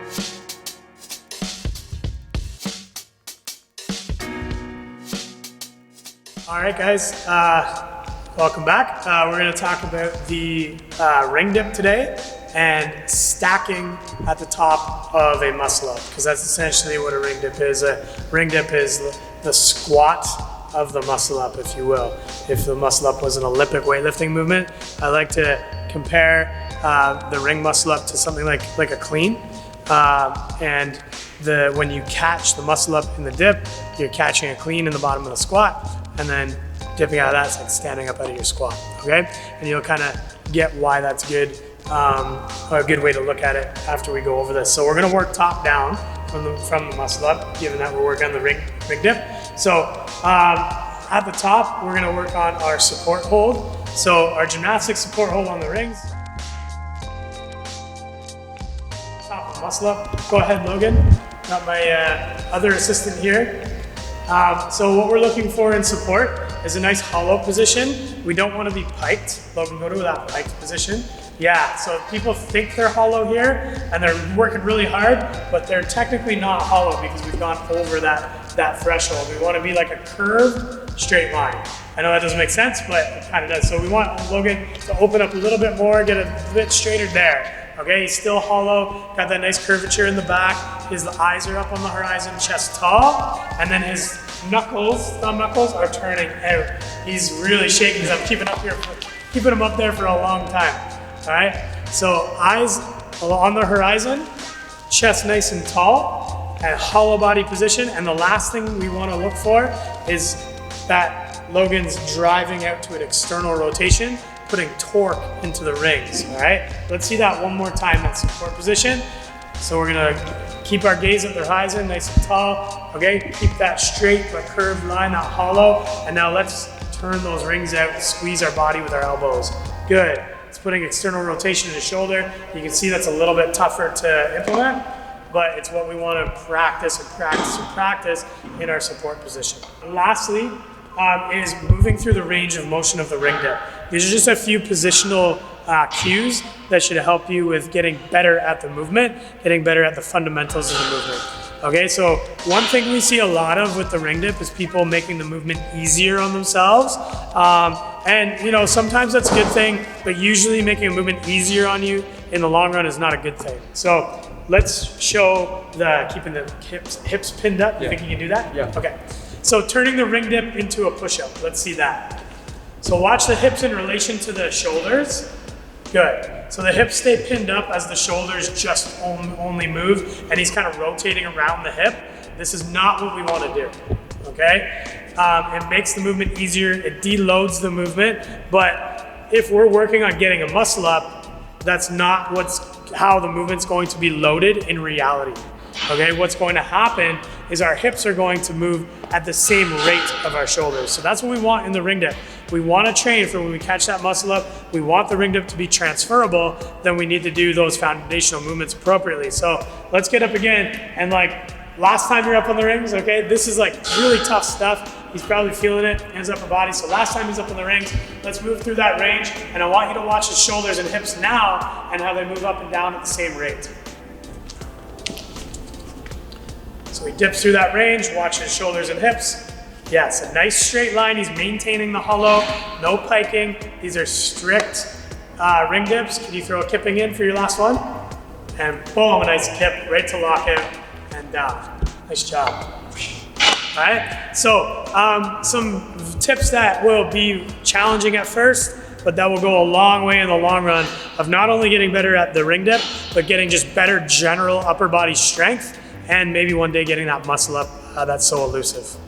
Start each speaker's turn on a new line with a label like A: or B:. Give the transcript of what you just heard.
A: All right, guys, welcome back. We're gonna talk about the ring dip today and stacking at the top of a muscle up, because that's essentially what a ring dip is. A ring dip is the squat of the muscle up, if you will. If the muscle up was an Olympic weightlifting movement, I like to compare the ring muscle up to something like a clean. When you catch the muscle up in the dip, you're catching a clean in the bottom of the squat, and then dipping out of that, it's like standing up out of your squat, okay? And you'll kind of get why that's good, or a good way to look at it after we go over this. So we're gonna work top down from the muscle up, given that we're working on the ring dip. So at the top, we're gonna work on our support hold. So our gymnastic support hold on the rings. Top of the muscle up. Go ahead, Logan. Got my other assistant here. So what we're looking for in support is a nice hollow position. We don't want to be piked. Logan, go to that piked position. Yeah, so people think they're hollow here and they're working really hard, but they're technically not hollow because we've gone over that threshold. We want to be like a curved straight line. I know that doesn't make sense, but it kind of does. So we want Logan to open up a little bit more, get a bit straighter there. Okay, he's still hollow, got that nice curvature in the back. His eyes are up on the horizon, chest tall, and then his thumb knuckles are turning out. He's really shaking because I'm keeping him up there for a long time. All right, so eyes on the horizon, chest nice and tall, and hollow body position. And the last thing we want to look for is that Logan's driving out to an external rotation, putting torque into the rings, all right? Let's see that one more time, that support position. So we're gonna keep our gaze at the horizon, nice and tall, okay? Keep that straight but curved line, that hollow. And now let's turn those rings out and squeeze our body with our elbows. Good. It's putting external rotation in the shoulder. You can see that's a little bit tougher to implement, but it's what we wanna practice and practice and practice in our support position. Lastly, is moving through the range of motion of the ring dip. These are just a few positional cues that should help you with getting better at the movement, getting better at the fundamentals of the movement. Okay, so one thing we see a lot of with the ring dip is people making the movement easier on themselves. And you know, sometimes that's a good thing, but usually making a movement easier on you in the long run is not a good thing. So let's show keeping the hips pinned up. You think you can do that?
B: Yeah.
A: Okay. So turning the ring dip into a push-up, let's see that. So watch the hips in relation to the shoulders. Good. So the hips stay pinned up as the shoulders just only move, and he's kind of rotating around the hip. This is not what we want to do, okay? It makes the movement easier, it deloads the movement, but if we're working on getting a muscle up, that's not how the movement's going to be loaded in reality. Okay, what's going to happen is our hips are going to move at the same rate of our shoulders. So that's what we want in the ring dip. We want to train for when we catch that muscle up, we want the ring dip to be transferable, then we need to do those foundational movements appropriately. So let's get up again, and like last time you're up on the rings, okay, this is like really tough stuff. He's probably feeling it in his upper body. So last time he's up on the rings, let's move through that range, and I want you to watch his shoulders and hips now and how they move up and down at the same rate. So he dips through that range, watch his shoulders and hips. Yes, a nice straight line. He's maintaining the hollow, no piking. These are strict ring dips. Can you throw a kipping in for your last one? And boom, a nice kip right to lock it and down. Nice job. All right, so some tips that will be challenging at first, but that will go a long way in the long run of not only getting better at the ring dip, but getting just better general upper body strength, and maybe one day getting that muscle up that's so elusive.